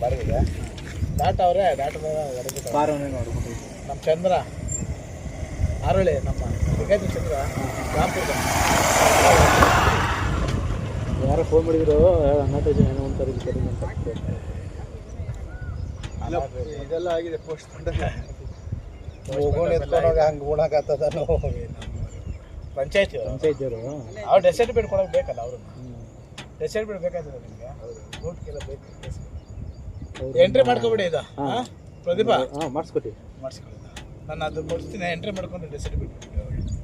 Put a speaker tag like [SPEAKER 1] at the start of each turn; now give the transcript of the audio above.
[SPEAKER 1] ಬಾಡಿಗೆಗೆ ಡಾಟಾ ಅವರೇ ಡಾಟಾ ನಮ್ಮ ಚಂದ್ರ ಆರೋಳಿ ನಮ್ಮ ಬೇಕಾಯ್ತು ಚಂದ್ರ ರಾಂಪುರದ
[SPEAKER 2] ಯಾರೋ ಫೋನ್ ಮಾಡಿದ್ರು ಅನಾಥೇಜ್ ಏನೋ ಅಂತಾರೆ
[SPEAKER 1] ಇದೆಲ್ಲ ಆಗಿದೆ ಪೋಸ್ಟ್ ಹೋಗೋಣ ಹಂಗೆ ಉಣಕತ್ತದ ಪಂಚಾಯತಿಯವರು ಅವ್ರು ಡೆತ್ ಸರ್ಟಿಫಿಕೇಟ್ ಕೊಡೋಕೆ ಬೇಕಲ್ಲ ಅವರು ಡೆತ್ ಸರ್ಟಿಫಿಕೇಟ್ ಬೇಕಾಗ್ತದೆ ನಿಮಗೆ ರೂಟ್ಗೆಲ್ಲ ಬೇಕು ಎಂಟ್ರಿ ಮಾಡ್ಕೊಬಿಡಿ ಇದು ಪ್ರದೀಪ
[SPEAKER 2] ಮಾಡಿಸ್ಕೊಡಿ
[SPEAKER 1] ನಾನು ಅದು ಕೊಡ್ತೀನಿ ಎಂಟ್ರಿ ಮಾಡ್ಕೊಂಡು ಡೆತ್ ಸರ್ಟಿಫಿಕೇಟ್